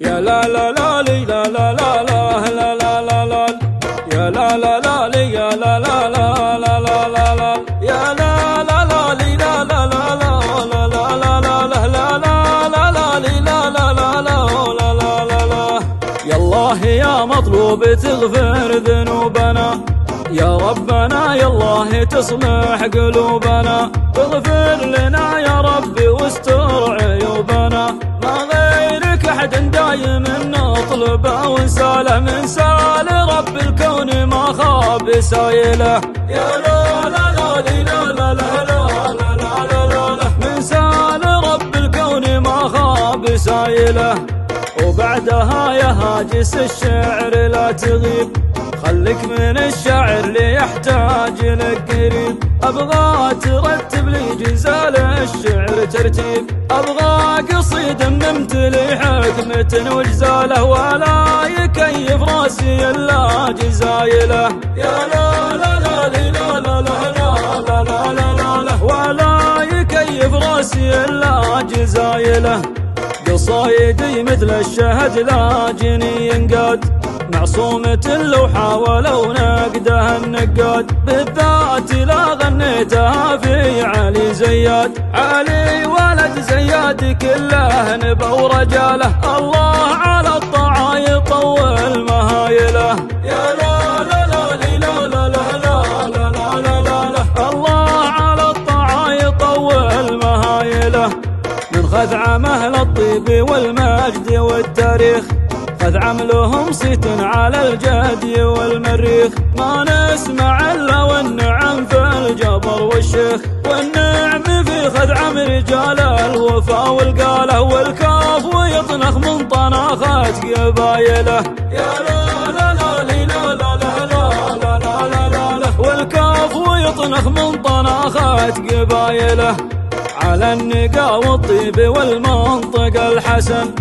يا لا لا لا لي لا لا لا لا لا لا لا لا يا لا لا لا لي يا لا لا لا لا لا لا لا يا لا لا لا لي لا لا لا لا لا لا لا لا لا لا لا لي لا لا لا لا لا لا لا يا الله يا مطلوب تغفر ذنوبنا يا ربنا يا الله تصلح قلوبنا اغفر لنا يا ربي واستر عيوبنا ما غيرك احد دايم نطلبه ونساله من سال رب الكون ما خاب سايله يا لا لا لا لا لا لا لا لا لا من سال رب الكون ما خاب سايله وبعدها يا هاجس الشعر لا تغيب خليك من الشعر اللي يحتاج لك قريب ابغى ترتب لي جزال الشعر ترتيب ابغى قصيد ممتلي حكمة وجزاله ولا يكيف راسي الا جزايله يا لا لا لا لا لا لا لا لا لا ولا يكيف راسي الا جزايله قصايدي مثل الشهد لا جني ينقاد معصومة لو حاولوا نقدها النقاد بالذات لا غنيتها في علي زياد علي ولد زياد كله نبا ورجاله الله على الطاعة يطول مهايله يا لا لا لا لا لا لا لا لا لا الله على الطاعة يطول مهايله من خذعم أهل الطيب والمجد والتاريخ خذعم لهم صيت على الجدي والمريخ ما نسمع إلا والنعم في الجبر والشيخ والنعم في خذعم رجال الوفا والقاله والكاف ويطنخ من طناخات قبايله يا لا لا لا لا لا لا لا لا لا والكاف ويطنخ من طناخات قبايله على النقا والطيب والمنطق الحسن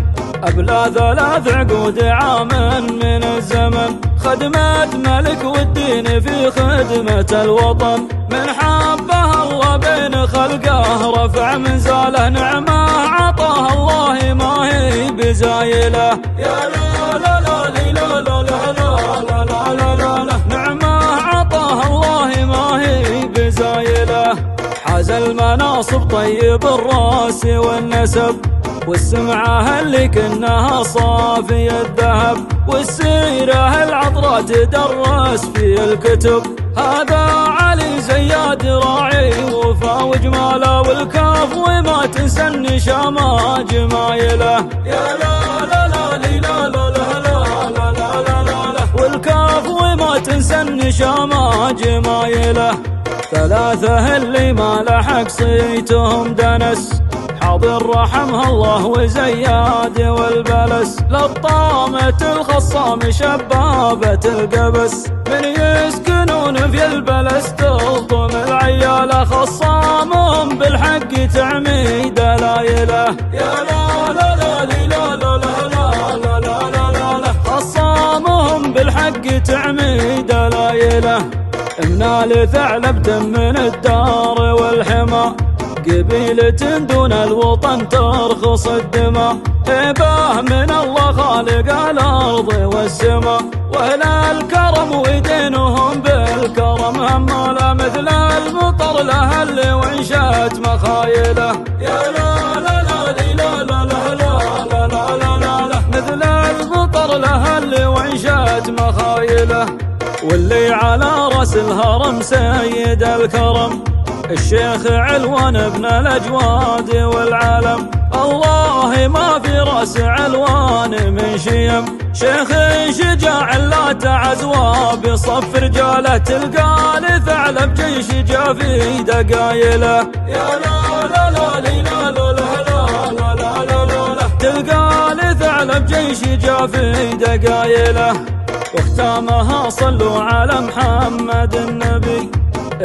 أبلى 3 عقود عام من الزمن خدمة ملك والدين في خدمة الوطن من حبه الله بين خلقه رفع منزاله نعمة عطاها الله ما هي بزايله يا لا لا لا لا لا لا لا لا لا نعمة عطاها الله ما هي بزايله حاز المناصب طيب الراس والنسب والسمعة اللي كنها صافي الذهب والسيرة العطرة تدرس في الكتب هذا علي زياد راعي وفا وجماله والكاف وما تنسى النشامة جمايله يا لا لا لا لا لا لا لا لا والكاف وما تنسى النشامة جمايله 3 اللي ما لحق صيتهم دنس حاضر رحمها الله وزياد والبلس لطامة الخصام شبابة القبس من يسكنون في البلس تلطم العيالة خصامهم بالحق تعمي دلايله يا لا لا لا لا لا لا لا لا خصامهم بالحق تعمي دلايله منال ثعلبة من الدار والحمى قبيلة دون الوطن ترخص الدماء هباه من الله خالق الأرض والسماء وأهل الكرم ودينهم بالكرم هماله مثل المطر له اللي وانشات مخايله يا لا لا لا لا لا لا لا لا لا مثل المطر له اللي وانشات مخايله واللي على راس الهرم سيد الكرم الشيخ علوان ابن الأجواد والعالم الله ما في راس علوان من شيم شيخ شجاع لا تعزوى بصف رجاله تلقى لثعلب جيش جا في دقايله يا لا لا لا لا لا لا لا لا تلقى لثعلب جيش جا في دقايله واختامها صلوا على محمد النبي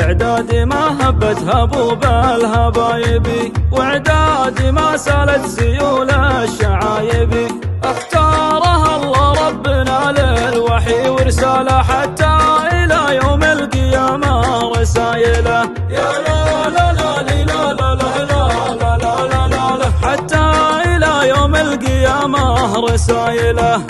إعداد ما هبتها أبو بالهبايبي وإعداد ما سالت سيول الشعايبي اختارها الله ربنا للوحي ورسالة حتى إلى يوم القيامة رسايله يا لا لا لا لا لا لا لا لا لا حتى إلى يوم القيامة الله رسايله